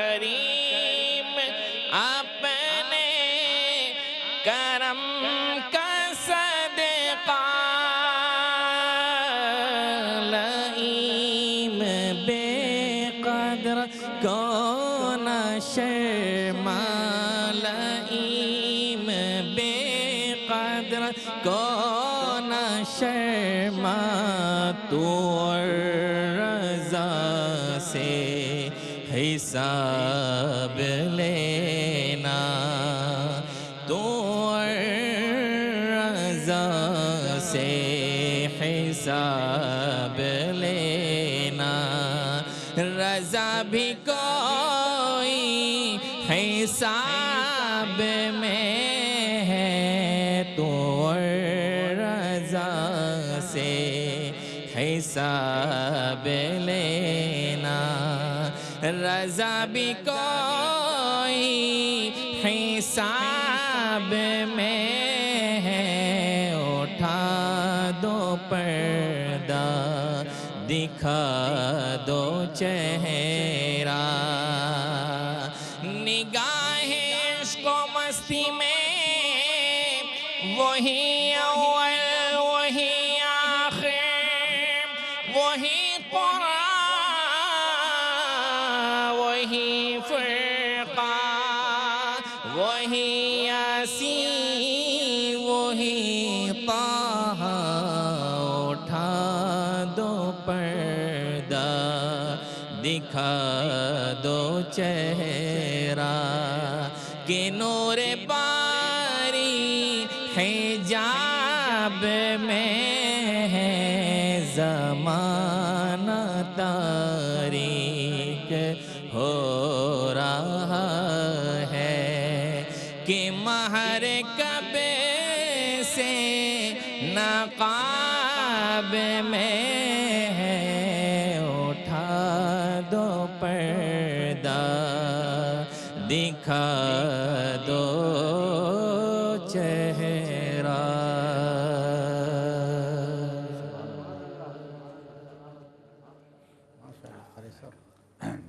کریم اپنے کرم کا صدقہ لئیم بے قدر کو نہ شرما لئیم بے قدر کو نہ شرما تو رضا سے حساب لینا تو رضا سے حساب لینا رضا بھی کوئی حساب میں ہے تو رضا سے حساب لینا رضا بھی کوئی حساب میں ہے اٹھا دو پردہ دکھا دو چہرہ نگاہ عشق و مستی میں وہی اول دکھا دو چہرہ کہ نور باری حجاب میں ہے زمانہ تاریک ہو رہا ہے کہ مہر کعبے سے نقاب میں ہے اٹھا دو پردہ دکھا دو چہرہ.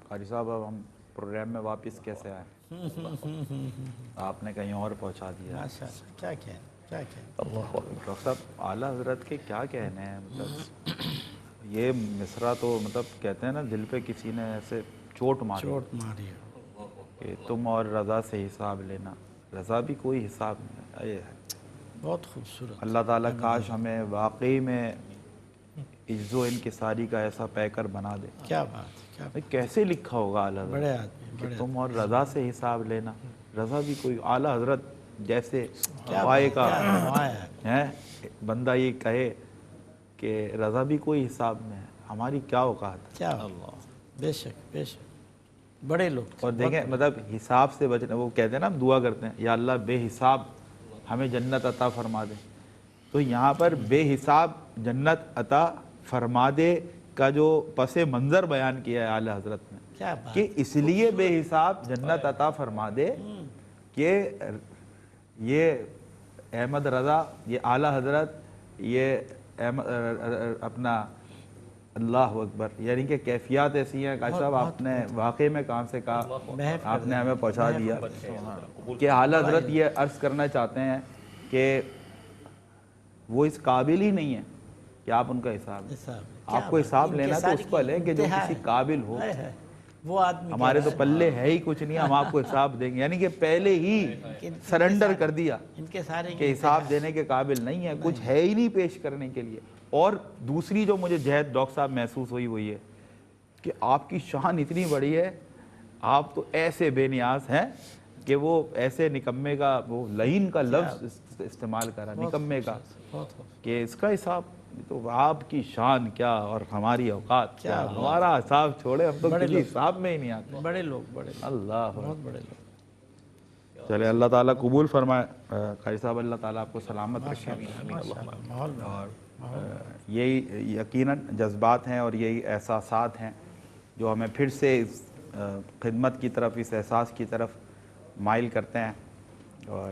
قاری صاحب اب ہم پروگرام میں واپس کیسے آئے؟ آپ نے کہیں اور پہنچا دیا. ماشاء اللہ، کیا کہیں کیا کہیں. ڈاکٹر صاحب اعلیٰ حضرت کے کیا کہنے ہیں؟ مطلب یہ مصرع تو مطلب کہتے ہیں نا دل پہ کسی نے ایسے چوٹ ماری ہے. کہ تم اور رضا سے حساب لینا. رضا بھی کوئی حساب نہیں ہے. بہت خوبصورت. اللہ تعالیٰ کاش ہمیں واقعی میں عجز و انکساری کا ایسا پیکر بنا دے. کیا بات ہے، کیا کیسے لکھا ہوگا اعلیٰ حضرت بڑے آدمی، کہ تم اور رضا سے حساب لینا. رضا بھی کوئی اعلیٰ حضرت جیسے کیا ہوائے کا نمایاں ہے بندہ یہ کہے کہ رضا بھی کوئی حساب میں ہے. ہماری کیا اوقات ہے. کیا اللہ. بے شک بے شک بڑے لوگ. اور دیکھیں مطلب حساب سے بچنا. وہ کہتے ہیں نا ہم دعا کرتے ہیں یا اللہ بے حساب ہمیں جنت عطا فرما دے. تو یہاں پر بے حساب جنت عطا فرما دے کا جو پس منظر بیان کیا ہے اعلیٰ حضرت نے کیا بات. کہ اس لیے بے حساب جنت عطا فرما دے کہ یہ احمد رضا، یہ اعلیٰ حضرت، یہ اپنا اللہ اکبر، یعنی کہ کیفیات ایسی ہیں. قاری صاحب آپ نے واقعی میں کہاں سے کہا، آپ نے ہمیں پہنچا دیا کہ اعلیٰ حضرت یہ عرض کرنا چاہتے ہیں کہ وہ اس قابل ہی نہیں ہے کہ آپ ان کا حساب لیں. آپ کو حساب لینا تو اس کو لیں کہ جو کسی قابل ہو. وہ آدمی ہمارے تو پلے ہے ہی کچھ نہیں، ہم آپ کو حساب دیں گے. یعنی کہ پہلے ہی سرنڈر کر دیا ان کے سارے کہ حساب دینے کے قابل نہیں ہے، کچھ ہے ہی نہیں پیش کرنے کے لیے. اور دوسری جو مجھے جہد ڈاکٹر صاحب محسوس ہوئی وہ یہ کہ آپ کی شان اتنی بڑی ہے، آپ تو ایسے بے نیاز ہیں کہ وہ ایسے نکمے کا وہ لعین کا لفظ استعمال کرا، نکمے کا، کہ اس کا حساب. تو آپ کی شان کیا اور ہماری اوقات کیا. ہمارا حساب چھوڑے، ہم تو کسی حساب میں ہی نہیں آتے. بڑے لوگ بڑے اللہ بہت بڑے لوگ. چلے اللہ تعالیٰ قبول فرمائے. قاری صاحب اللہ تعالیٰ آپ کو سلامت رکھیں. اور یہی یقیناً جذبات ہیں اور یہی احساسات ہیں جو ہمیں پھر سے اس خدمت کی طرف، اس احساس کی طرف مائل کرتے ہیں. اور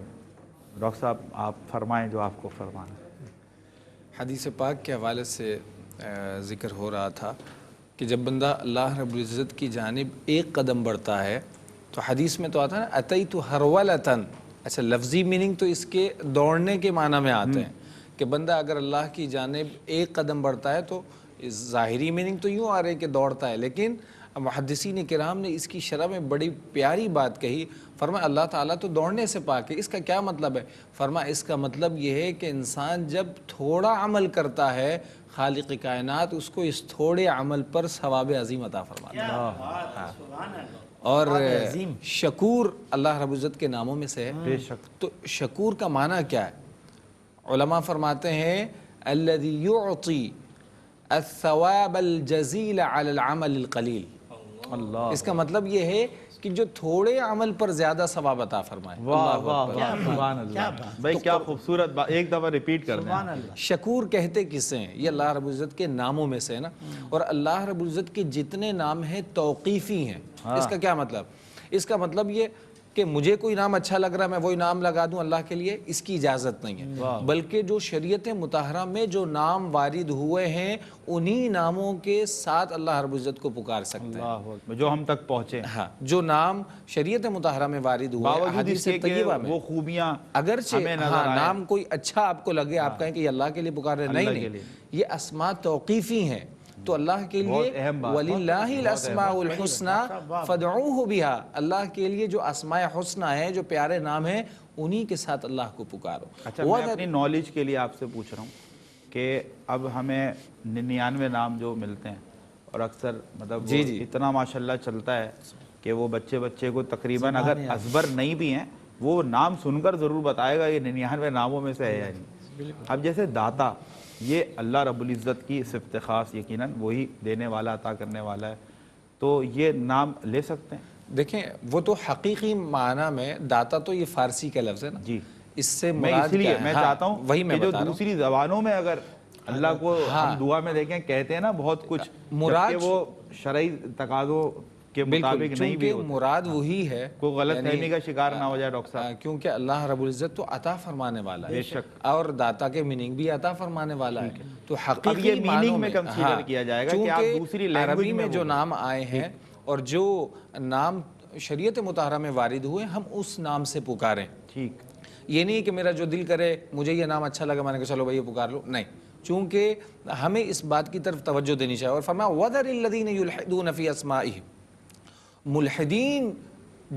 ڈاکٹر صاحب آپ فرمائیں جو آپ کو فرمانا ہے. حدیث پاک کے حوالے سے ذکر ہو رہا تھا کہ جب بندہ اللہ رب العزت کی جانب ایک قدم بڑھتا ہے تو حدیث میں تو آتا ہے نا اتیت ہرولتن. اچھا لفظی میننگ تو اس کے دوڑنے کے معنی میں آتے ہیں کہ بندہ اگر اللہ کی جانب ایک قدم بڑھتا ہے تو ظاہری میننگ تو یوں آ رہے کہ دوڑتا ہے، لیکن محدثین کرام نے اس کی شرح میں بڑی پیاری بات کہی. فرمایا اللہ تعالیٰ تو دوڑنے سے پاک ہے. اس کا کیا مطلب ہے؟ فرمایا اس کا مطلب یہ ہے کہ انسان جب تھوڑا عمل کرتا ہے خالق کائنات اس کو اس تھوڑے عمل پر ثواب عظیم عطا فرماتا ہے. اور شکور اللہ رب العزت کے ناموں میں سے ہے. تو شکور کا معنی کیا ہے؟ علماء فرماتے ہیں الذی یعطی الثواب الجزیل علی العمل القلیل. اللہ اس کا مطلب یہ ہے کہ جو تھوڑے عمل پر زیادہ ثواب عطا فرمائے. واہ واہ سبحان اللہ. بھائی کیا خوبصورت بات، ایک دفعہ ریپیٹ کر دیں. شکور کہتے کسے ہیں؟ یہ اللہ رب العزت کے ناموں میں سے ہے نا. اور اللہ رب العزت کے جتنے نام ہیں توقیفی ہیں. اس کا کیا مطلب؟ اس کا مطلب یہ کہ مجھے کوئی نام اچھا لگ رہا ہے میں وہی نام لگا دوں اللہ کے لیے، اس کی اجازت نہیں ہے. بلکہ جو شریعت مطہرہ میں جو نام وارد ہوئے ہیں انہی ناموں کے ساتھ اللہ رب العزت کو پکار سکتے ہیں جو ہم تک پہنچے. ہاں جو نام شریعت مطہرہ میں وارد ہوئے حدیث طیبہ میں، وہ خوبیاں اگرچہ ہاں نام کوئی اچھا آپ کو لگے آپ کہیں کہ یہ اللہ کے لیے پکار رہے، نہیں، یہ اسماء توقیفی ہیں. تو اللہ کے لیے وَلِلَّهِ الْأَسْمَاءُ الْحُسْنَى فَادْعُوهُ بِهَا، اللہ کے لیے جو اسماء حسنہ ہیں جو پیارے نام ہیں انہی کے ساتھ اللہ کو پکارو. اچھا میں اپنی نالج کے لیے آپ سے پوچھ رہا ہوں کہ اب ہمیں 99 نام جو ملتے ہیں اور اکثر مطلب جی وہ جی اتنا ماشاءاللہ چلتا ہے کہ وہ بچے کو تقریباً اگر ازبر نہیں بھی ہیں وہ نام سن کر ضرور بتائے گا یہ 99 ناموں میں سے ہے یا نہیں. اب جیسے داتا یہ اللہ رب العزت کی صفت خاص، یقیناً وہی دینے والا عطا کرنے والا ہے، تو یہ نام لے سکتے ہیں؟ دیکھیں وہ تو حقیقی معنی میں داتا تو یہ فارسی کا لفظ ہے نا. جی اس سے میں مراد اسی لیے کیا ہے؟ میں ہاں، چاہتا ہوں وہی میں کہ جو بتا رہا ہوں. دوسری زبانوں میں اگر اللہ کو ہم دعا میں دیکھیں کہتے ہیں نا بہت کچھ، مراد جبکہ وہ شرعی تقاضوں کے مطابق نہیں بھی چونکہ ہوتے. مراد وہی ہے، کوئی غلط فہمی کا شکار نہ ہو جائے ڈاکٹر صاحب. کیونکہ اللہ رب العزت تو عطا فرمانے والا ہے، بے شک. اور داتا کے میننگ بھی عطا فرمانے والا ہے. تو اب حقیقی یہ meaning معنوں میں consider کیا جائے گا کہ آپ چونکہ دوسری language عربی میں میں وہ جو کریں. نام آئے ہیں اور جو نام شریعت مطہرہ میں وارد ہوئے ہم اس نام سے پکاریں. ٹھیک. یہ نہیں کہ میرا جو دل کرے مجھے یہ نام اچھا لگا میں نے کہا چلو بھائی یہ پکار لو، نہیں. چونکہ ہمیں اس بات کی طرف توجہ دینی چاہیے. اور فرمایا وَذَرِ الَّذِينَ يُلْحِدُونَ فِي أَسْمَائِهِ، ملحدین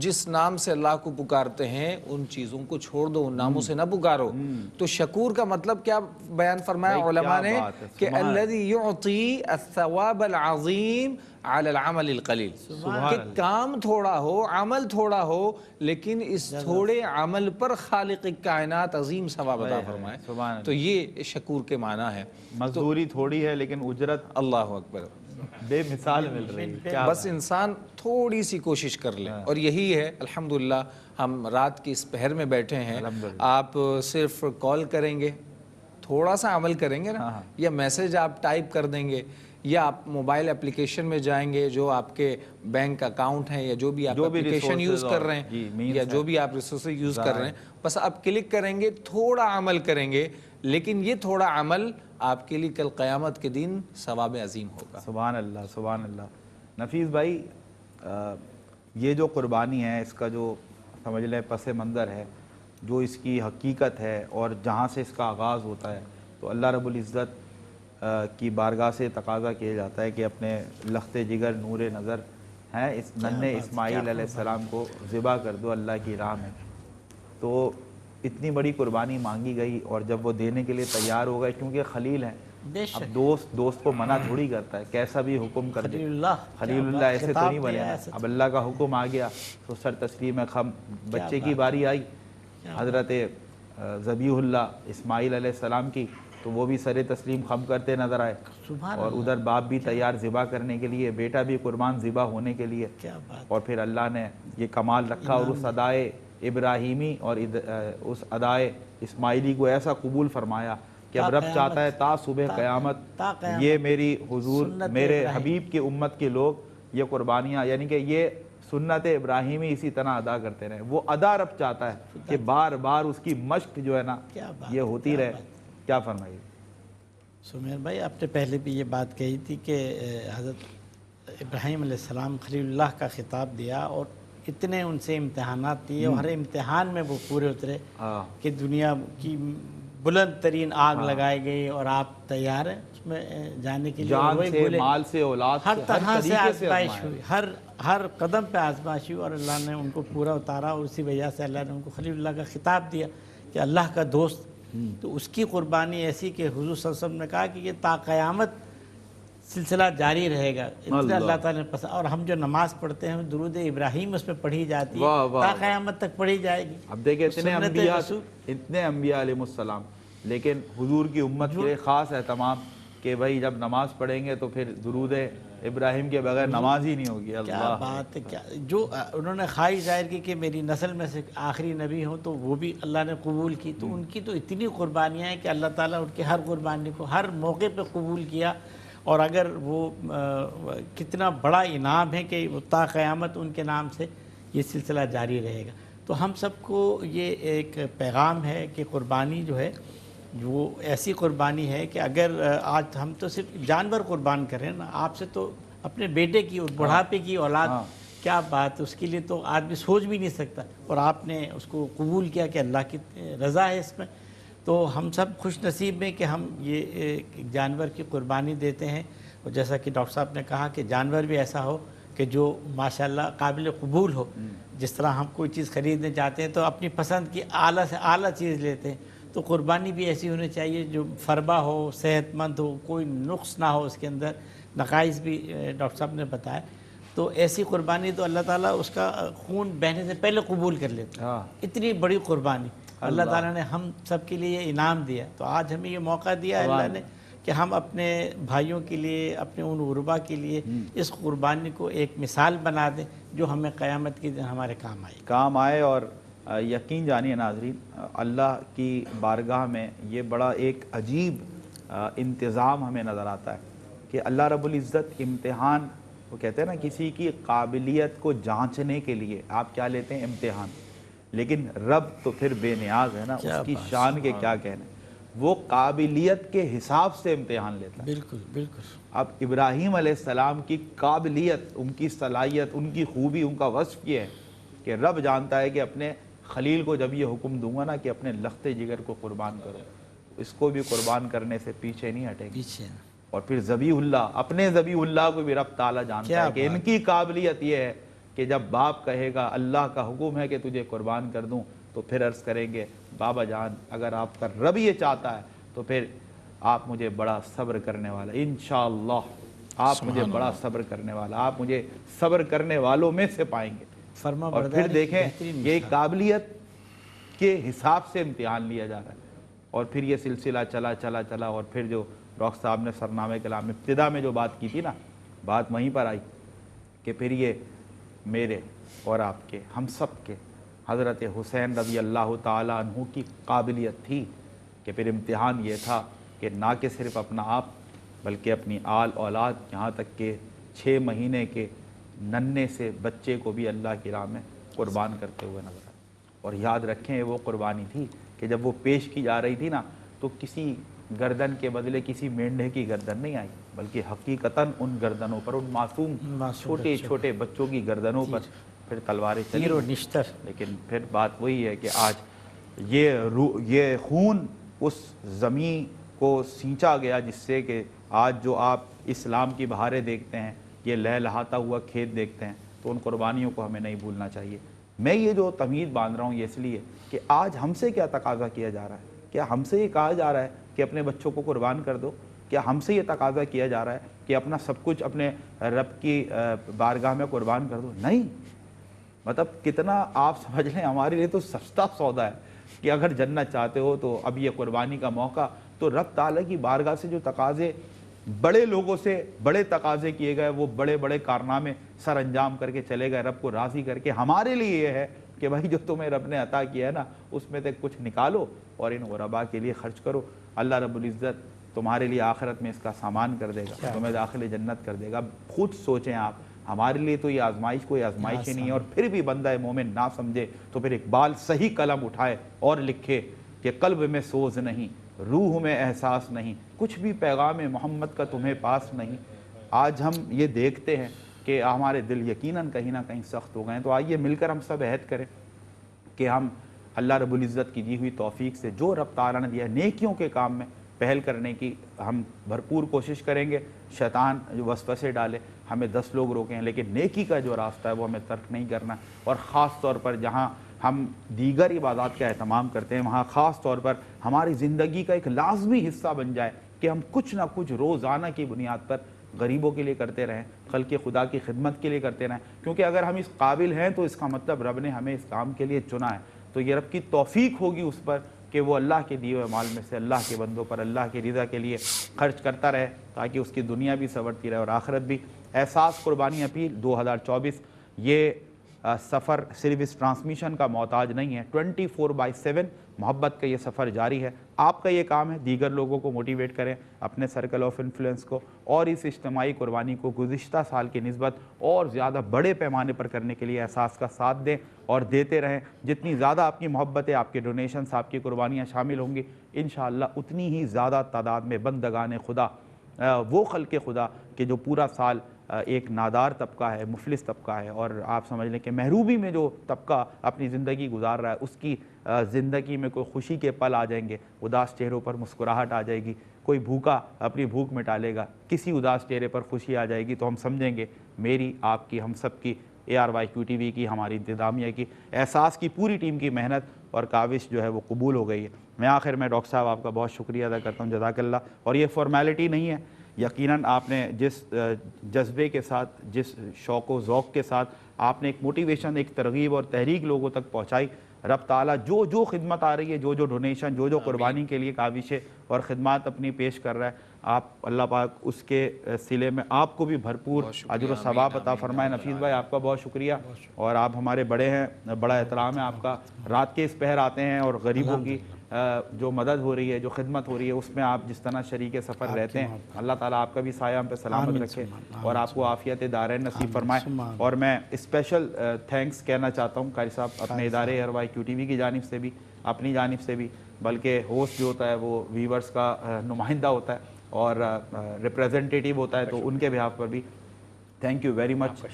جس نام سے اللہ کو پکارتے ہیں ان چیزوں کو چھوڑ دو، ان ناموں سے نہ پکارو. تو شکور کا مطلب کیا بیان فرمایا علماء نے کہ الذی یعطی الثواب العظیم علی العمل القلیل، کہ کام تھوڑا ہو، عمل تھوڑا ہو، لیکن اس تھوڑے عمل پر خالق کائنات عظیم ثواب عطا فرمائے. تو یہ شکور کے معنی ہے. مزدوری تھوڑی ہے لیکن اجرت اللہ اکبر، بے مثال مل رہی ہے. بس انسان تھوڑی سی کوشش کر لے. اور یہی ہے الحمدللہ ہم رات کی اس پہر میں بیٹھے ہیں، آپ صرف کال کریں گے، تھوڑا سا عمل کریں گے نا، یا میسج آپ ٹائپ کر دیں گے، یا آپ موبائل اپلیکیشن میں جائیں گے جو آپ کے بینک اکاؤنٹ ہیں یا جو بھی آپ اپلیکیشن یوز کر رہے ہیں یا جو بھی آپ ریسورسز یوز کر رہے ہیں، بس آپ کلک کریں گے، تھوڑا عمل کریں گے، لیکن یہ تھوڑا عمل آپ کے لیے کل قیامت کے دن ثواب عظیم ہوگا. سبحان اللہ سبحان اللہ. نفیس بھائی یہ جو قربانی ہے اس کا جو سمجھ لیں پس منظر ہے، جو اس کی حقیقت ہے اور جہاں سے اس کا آغاز ہوتا ہے، تو اللہ رب العزت کی بارگاہ سے تقاضا کیا جاتا ہے کہ اپنے لخت جگر نور نظر ہیں اس ننھے اسماعیل علیہ السلام کو ذبح کر دو اللہ کی راہ میں. تو اتنی بڑی قربانی مانگی گئی اور جب وہ دینے کے لیے تیار ہو گئے، کیونکہ خلیل ہیں، اب دوست کو منع تھوڑی کرتا ہے، کیسا بھی حکم کر دے. خلیل اللہ ایسے تو نہیں بنے. اب اللہ کا حکم آ گیا تو سر تسلیم خم. بچے کی باری آئی حضرت ذبیح اللہ اسماعیل علیہ السلام کی، تو وہ بھی سر تسلیم خم کرتے نظر آئے. اور ادھر باپ بھی تیار ذبح کرنے کے لیے، بیٹا بھی قربان ذبح ہونے کے لیے. اور پھر اللہ نے یہ کمال رکھا اور اس ادائے ابراہیمی اور اس ادائے اسماعیلی کو ایسا قبول فرمایا کہ اب رب چاہتا ہے تا صبح قیامت یہ میری حضور میرے حبیب کی امت کے لوگ یہ قربانیاں، یعنی کہ یہ سنت ابراہیمی اسی طرح ادا کرتے رہے. وہ ادا رب چاہتا ہے کہ بار بار اس کی مشق جو ہے نا یہ ہوتی رہے. کیا فرمائیے سمیر بھائی؟ آپ نے پہلے بھی یہ بات کہی تھی کہ حضرت ابراہیم علیہ السلام خلیل اللہ کا خطاب دیا اور اتنے ان سے امتحانات دیے اور ہر امتحان میں وہ پورے اترے کہ دنیا کی بلند ترین آگ لگائی گئی اور آپ تیار ہیں اس میں جانے کے لیے. جان سے، مال سے، اولاد سے، ہر طرح سے آزمائش ہوئی، ہر قدم پہ آزمائش ہوئی اور اللہ نے ان کو پورا اتارا. اور اسی وجہ سے اللہ نے ان کو خلیل اللہ کا خطاب دیا کہ اللہ کا دوست. تو اس کی قربانی ایسی کہ حضور صلی اللہ علیہ وسلم نے کہا کہ یہ تا قیامت سلسلہ جاری رہے گا. اتنا اللہ تعالیٰ نے پسند. اور ہم جو نماز پڑھتے ہیں درود ابراہیم اس میں پڑھی جاتی ہے، تا قیامت تک پڑھی جائے گی. اب دیکھیں اتنے انبیاء علیہ السلام، لیکن حضور کی امت کے لیے خاص اہتمام کہ بھائی جب نماز پڑھیں گے تو پھر درود ابراہیم کے بغیر نماز ہی نہیں ہوگی. کیا بات ہے! کیا جو انہوں نے خواہش ظاہر کی کہ میری نسل میں سے آخری نبی ہوں تو وہ بھی اللہ نے قبول کی. تو ان کی تو اتنی قربانیاں ہیں کہ اللہ تعالیٰ ان کی ہر قربانی کو ہر موقع پہ قبول کیا. اور اگر وہ کتنا بڑا انعام ہے کہ وہ تا قیامت ان کے نام سے یہ سلسلہ جاری رہے گا. تو ہم سب کو یہ ایک پیغام ہے کہ قربانی جو ہے وہ ایسی قربانی ہے کہ اگر آج ہم تو صرف جانور قربان کریں نا، آپ سے تو اپنے بیٹے کی اور بڑھاپے کی اولاد، کیا بات، اس کے لیے تو آدمی سوچ بھی نہیں سکتا. اور آپ نے اس کو قبول کیا کہ اللہ کی رضا ہے اس میں. تو ہم سب خوش نصیب ہیں کہ ہم یہ جانور کی قربانی دیتے ہیں. اور جیسا کہ ڈاکٹر صاحب نے کہا کہ جانور بھی ایسا ہو کہ جو ماشاءاللہ قابل قبول ہو. جس طرح ہم کوئی چیز خریدنے چاہتے ہیں تو اپنی پسند کی اعلیٰ سے اعلیٰ چیز لیتے ہیں، تو قربانی بھی ایسی ہونی چاہیے جو فربا ہو، صحت مند ہو، کوئی نقص نہ ہو اس کے اندر، نقائص بھی ڈاکٹر صاحب نے بتایا. تو ایسی قربانی تو اللہ تعالیٰ اس کا خون بہنے سے پہلے قبول کر لیتا ہے. اتنی بڑی قربانی اللہ تعالیٰ نے ہم سب کے لیے یہ انعام دیا. تو آج ہمیں یہ موقع دیا اللہ نے کہ ہم اپنے بھائیوں کے لیے، اپنے ان غربا کے لیے اس قربانی کو ایک مثال بنا دیں جو ہمیں قیامت کے دن ہمارے کام آئے. اور یقین جانیے ناظرین، اللہ کی بارگاہ میں یہ بڑا ایک عجیب انتظام ہمیں نظر آتا ہے کہ اللہ رب العزت امتحان، وہ کہتے ہیں نا کسی کی قابلیت کو جانچنے کے لیے آپ کیا لیتے ہیں؟ امتحان. لیکن رب تو پھر بے نیاز ہے نا، اس کی شان کے کیا کہنے، وہ قابلیت کے حساب سے امتحان لیتا ہے. بالکل بالکل. اب ابراہیم علیہ السلام کی قابلیت، ان کی صلاحیت، ان کی خوبی، ان کا وصف یہ ہے کہ رب جانتا ہے کہ اپنے خلیل کو جب یہ حکم دوں گا نا کہ اپنے لخت جگر کو قربان کرو، اس کو بھی قربان کرنے سے پیچھے نہیں ہٹیں گے. پیچھے. اور پھر ذبیح اللہ، اپنے ذبیح اللہ کو بھی رب تعالیٰ جانتا ہے کہ ان کی قابلیت یہ ہے کہ جب باپ کہے گا اللہ کا حکم ہے کہ تجھے قربان کر دوں، تو پھر عرض کریں گے بابا جان اگر آپ کا رب یہ چاہتا ہے تو پھر آپ مجھے بڑا صبر کرنے والا، انشاءاللہ آپ مجھے بڑا صبر کرنے والا، آپ مجھے صبر کرنے والوں میں سے پائیں گے. اور پھر دیکھیں یہ قابلیت کے حساب سے امتحان لیا جا رہا ہے. اور پھر یہ سلسلہ چلا اور پھر جو ڈاکٹر صاحب نے سرنامہ کلام ابتدا میں جو بات کی تھی نا، بات وہیں پر آئی کہ پھر یہ میرے اور آپ کے، ہم سب کے حضرت حسین رضی اللہ تعالیٰ عنہ کی قابلیت تھی کہ پھر امتحان یہ تھا کہ نہ کہ صرف اپنا آپ بلکہ اپنی آل اولاد، یہاں تک کہ 6 مہینے کے ننھے سے بچے کو بھی اللہ کی راہ میں قربان کرتے ہوئے نظر آئے. اور یاد رکھیں وہ قربانی تھی کہ جب وہ پیش کی جا رہی تھی نا تو کسی گردن کے بدلے کسی مینڈھے کی گردن نہیں آئی، بلکہ حقیقتاً ان گردنوں پر، ان معصوم چھوٹے چھوٹے بچوں کی گردنوں پر پھر تلواریں چلی. لیکن پھر بات وہی ہے کہ آج یہ خون اس زمین کو سینچا گیا جس سے کہ آج جو آپ اسلام کی بہاریں دیکھتے ہیں، یہ لہلہاتا ہوا کھیت دیکھتے ہیں، تو ان قربانیوں کو ہمیں نہیں بھولنا چاہیے. میں یہ جو تمہید باندھ رہا ہوں یہ اس لیے کہ آج ہم سے کیا تقاضا کیا جا رہا ہے؟ کیا ہم سے یہ کہا جا رہا ہے کہ اپنے بچوں کو قربان کر دو؟ کیا ہم سے یہ تقاضا کیا جا رہا ہے کہ اپنا سب کچھ اپنے رب کی بارگاہ میں قربان کر دو؟ نہیں. مطلب کتنا آپ سمجھ لیں ہمارے لیے تو سستا سودا ہے کہ اگر جنت چاہتے ہو تو اب یہ قربانی کا موقع. تو رب تعالیٰ کی بارگاہ سے جو تقاضے بڑے لوگوں سے بڑے تقاضے کیے گئے، وہ بڑے بڑے کارنامے سر انجام کر کے چلے گئے رب کو راضی کر کے. ہمارے لیے یہ ہے کہ بھائی جو تمہیں رب نے عطا کیا ہے نا اس میں سے کچھ نکالو اور ان غربا کے لیے خرچ کرو. اللہ رب العزت تمہارے لیے آخرت میں اس کا سامان کر دے گا، تمہیں داخل جنت کر دے گا. خود سوچیں آپ، ہمارے لیے تو یہ آزمائش کوئی آزمائش ہی نہیں ہے. اور پھر بھی بندہ مومن نہ سمجھے تو پھر اقبال صحیح قلم اٹھائے اور لکھے کہ قلب میں سوز نہیں، روح میں احساس نہیں، کچھ بھی پیغام محمد کا تمہیں پاس نہیں. آج ہم یہ دیکھتے ہیں کہ ہمارے دل یقیناً کہیں نہ کہیں سخت ہو گئے ہیں. تو آئیے مل کر ہم سب عہد کریں کہ ہم اللہ رب العزت کی دی ہوئی توفیق سے جو رب تعالیٰ نے دیا ہے نیکیوں کے کام میں پہل کرنے کی ہم بھرپور کوشش کریں گے. شیطان جو وسوسے ڈالے، ہمیں 10 لوگ روکیں، لیکن نیکی کا جو راستہ ہے وہ ہمیں ترک نہیں کرنا. اور خاص طور پر جہاں ہم دیگر عبادات کا اہتمام کرتے ہیں وہاں خاص طور پر ہماری زندگی کا ایک لازمی حصہ بن جائے کہ ہم کچھ نہ کچھ روزانہ کی بنیاد پر غریبوں کے لیے کرتے رہیں، خلق خدا کی خدمت کے لیے کرتے رہیں. کیونکہ اگر ہم اس قابل ہیں تو اس کا مطلب رب نے ہمیں اس کام کے لیے چنا ہے. تو یہ رب کی توفیق ہوگی اس پر کہ وہ اللہ کے دیے ہوئے مال میں سے اللہ کے بندوں پر اللہ کی رضا کے لیے خرچ کرتا رہے تاکہ اس کی دنیا بھی سنورتی رہے اور آخرت بھی. احساس قربانی اپیل 2024 یہ سفر صرف اس ٹرانسمیشن کا محتاج نہیں ہے، 24/7 محبت کا یہ سفر جاری ہے. آپ کا یہ کام ہے دیگر لوگوں کو موٹیویٹ کریں، اپنے سرکل آف انفلوئنس کو، اور اس اجتماعی قربانی کو گزشتہ سال کی نسبت اور زیادہ بڑے پیمانے پر کرنے کے لیے احساس کا ساتھ دیں اور دیتے رہیں. جتنی زیادہ آپ کی محبتیں، آپ کے ڈونیشنز، آپ کی قربانیاں شامل ہوں گی انشاءاللہ اتنی ہی زیادہ تعداد میں بندگان خدا، وہ خلق خدا کہ جو پورا سال ایک نادار طبقہ ہے، مفلس طبقہ ہے، اور آپ سمجھ لیں کہ محرومی میں جو طبقہ اپنی زندگی گزار رہا ہے اس کی زندگی میں کوئی خوشی کے پل آ جائیں گے، اداس چہروں پر مسکراہٹ آ جائے گی. کوئی بھوکا اپنی بھوک مٹا لے گا، کسی اداس چہرے پر خوشی آ جائے گی، تو ہم سمجھیں گے میری، آپ کی، ہم سب کی، ARYQ TV کی، ہماری انتظامیہ کی، احساس کی پوری ٹیم کی محنت اور کاوش جو ہے وہ قبول ہو گئی ہے۔ میں آخر میں ڈاکٹر صاحب آپ کا بہت شکریہ ادا کرتا ہوں، جزاک اللہ۔ اور یہ فارمیلٹی نہیں ہے، یقیناً آپ نے جس جذبے کے ساتھ، جس شوق و ذوق کے ساتھ آپ نے ایک موٹیویشن، ایک ترغیب اور تحریک لوگوں تک پہنچائی، رب تعالیٰ جو خدمت آ رہی ہے، جو ڈونیشن، جو قربانی کے لیے کاوشیں اور خدمات اپنی پیش کر رہا ہے، آپ اللہ پاک اس کے صلے میں آپ کو بھی بھرپور اجر و ثواب عطا فرمائے۔ نفیس بھائی آپ کا بہت شکریہ، اور آپ ہمارے بڑے ہیں، بڑا احترام ہے آپ کا، رات کے اس پہر آتے ہیں اور غریبوں کی جو مدد ہو رہی ہے، جو خدمت ہو رہی ہے، اس میں آپ جس طرح شریک سفر رہتے ہیں، اللہ تعالیٰ آپ کا بھی سایہ ہم پہ سلامت رکھے اور آپ کو عافیت دارین نصیب فرمائے۔ اور میں اسپیشل تھینکس کہنا چاہتا ہوں قاری صاحب، اپنے ادارے اروائی کیو ٹی وی کی جانب سے بھی، اپنی جانب سے بھی، بلکہ ہوسٹ جو ہوتا ہے وہ ویورز کا نمائندہ ہوتا ہے اور ریپریزنٹیٹیو ہوتا ہے، تو ان کے بہاف پر بھی thank you very much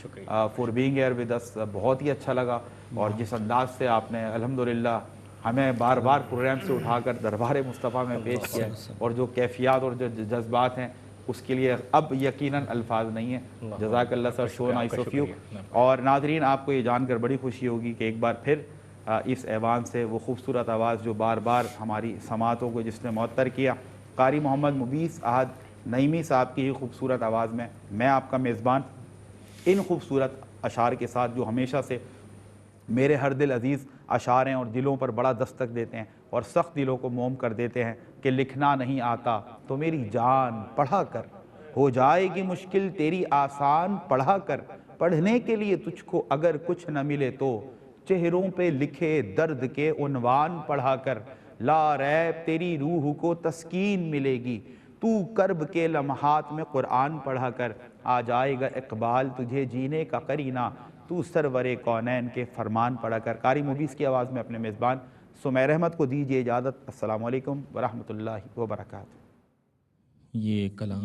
for being here with us. بہت ہی اچھا لگا، اور جس انداز سے آپ نے الحمدللہ ہمیں بار بار پروگرام سے اٹھا کر دربار مصطفیٰ میں پیش کیا، اور جو کیفیات اور جو جذبات ہیں اس کے لیے اب یقیناً الفاظ نہیں ہیں۔ جزاک اللہ سر، شو نائس آف یو۔ اور ناظرین، آپ کو یہ جان کر بڑی خوشی ہوگی کہ ایک بار پھر اس ایوان سے وہ خوبصورت آواز جو بار بار ہماری سماعتوں کو جس نے معطر کیا، قاری محمد مبیس احد نعیمی صاحب کی ہی خوبصورت آواز میں آپ کا میزبان ان خوبصورت اشعار کے ساتھ، جو ہمیشہ سے میرے ہر دل عزیز اشعار ہیں اور دلوں پر بڑا دستک دیتے ہیں اور سخت دلوں کو موم کر دیتے ہیں، کہ لکھنا نہیں آتا تو میری جان پڑھا کر، ہو جائے گی مشکل تیری آسان پڑھا کر، پڑھنے کے لیے تجھ کو اگر کچھ نہ ملے تو چہروں پہ لکھے درد کے عنوان پڑھا کر، لا ریب تیری روح کو تسکین ملے گی، تو کرب کے لمحات میں قرآن پڑھا کر، آ جائے گا اقبال تجھے جینے کا قرینہ، تو سرور کونین کے فرمان پڑھا کر۔ قاری مبیس کی آواز میں اپنے میزبان سمیر احمد کو دیجیے اجازت۔ السلام علیکم ورحمۃ اللہ وبرکاتہ۔ یہ کلام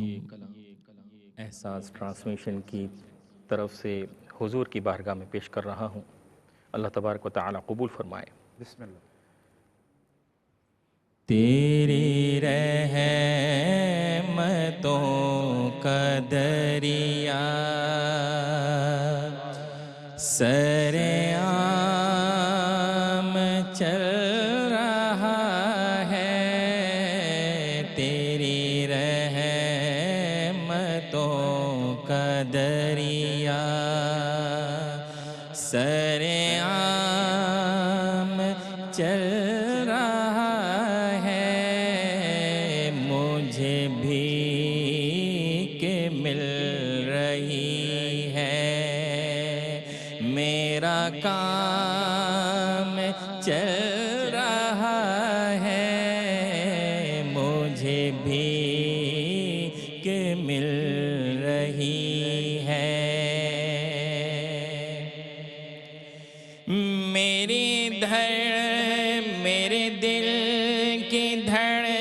احساس ٹرانسمیشن کی طرف سے حضور کی بارگاہ میں پیش کر رہا ہوں، اللہ تبارک و تعالی قبول فرمائے۔ بسم اللہ۔ تیری رحمتوں کا دریا سرعام چل رہا ہے، تیری رحمتوں کا دریا سرعام چل رہا ہے، مجھے بھی کہ مل رہی ہے، میرا کام چل رہا ہے، مجھے بھی کہ مل رہی ہے، میرے دل کی دھڑکنوں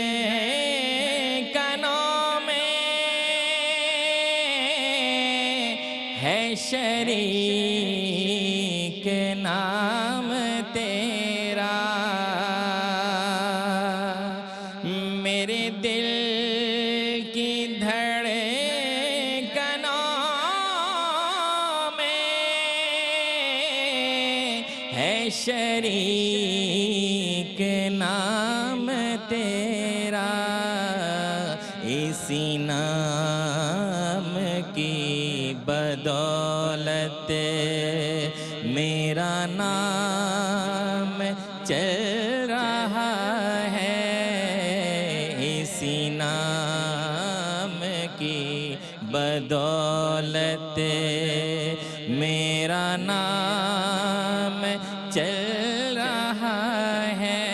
میں ہے شریک نام تیرا، میرے دل کی دھڑکنوں میں ہے شریک نام تیرا، اسی نام کی بدولت میرا نام چل رہا ہے، اسی نام کی بدولت میرا نام چل رہا ہے،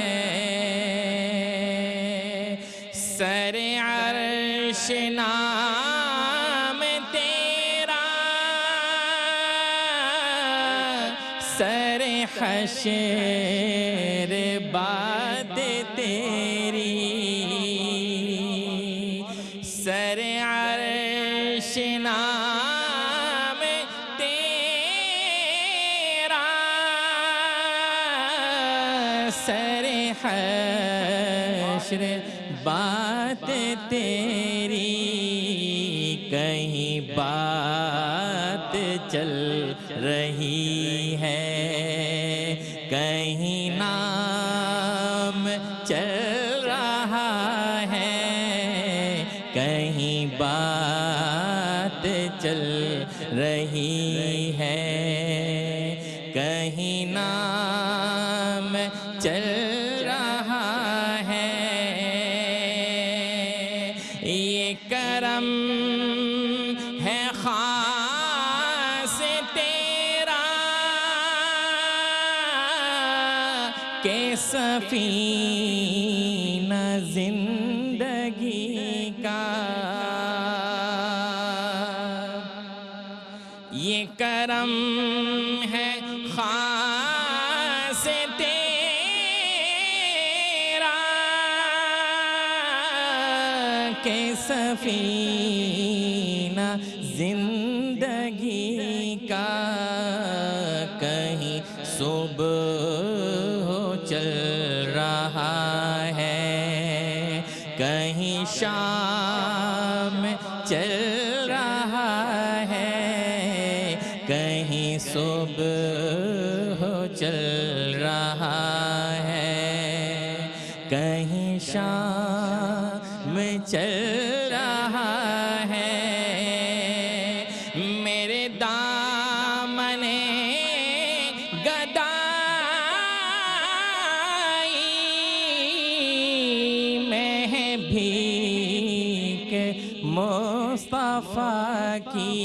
سر عرش نام تیرا، سر حشر بات تیری، سر عرش نام تیرا، سر حشر بات تیری، کہیں بات چل رہی ہے، کہیں نام کہیں بات چل رہی ہے، کہیں نام چل رہا ہے، یہ کرم ہے خاص تیرا کہ سفینہ زندگی کا، یہ کرم ہے خاص تیرا کہ سفینہ زندگی کا، کہیں صبح چل رہا ہے، کہیں شام چل رہا ہے، کہیں صبح چل رہا ہے، کہیں شام چل رہا ہے، میرے دامن گدائی میں ہے بھیک مصطفیٰ کی،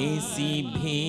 اسی بھی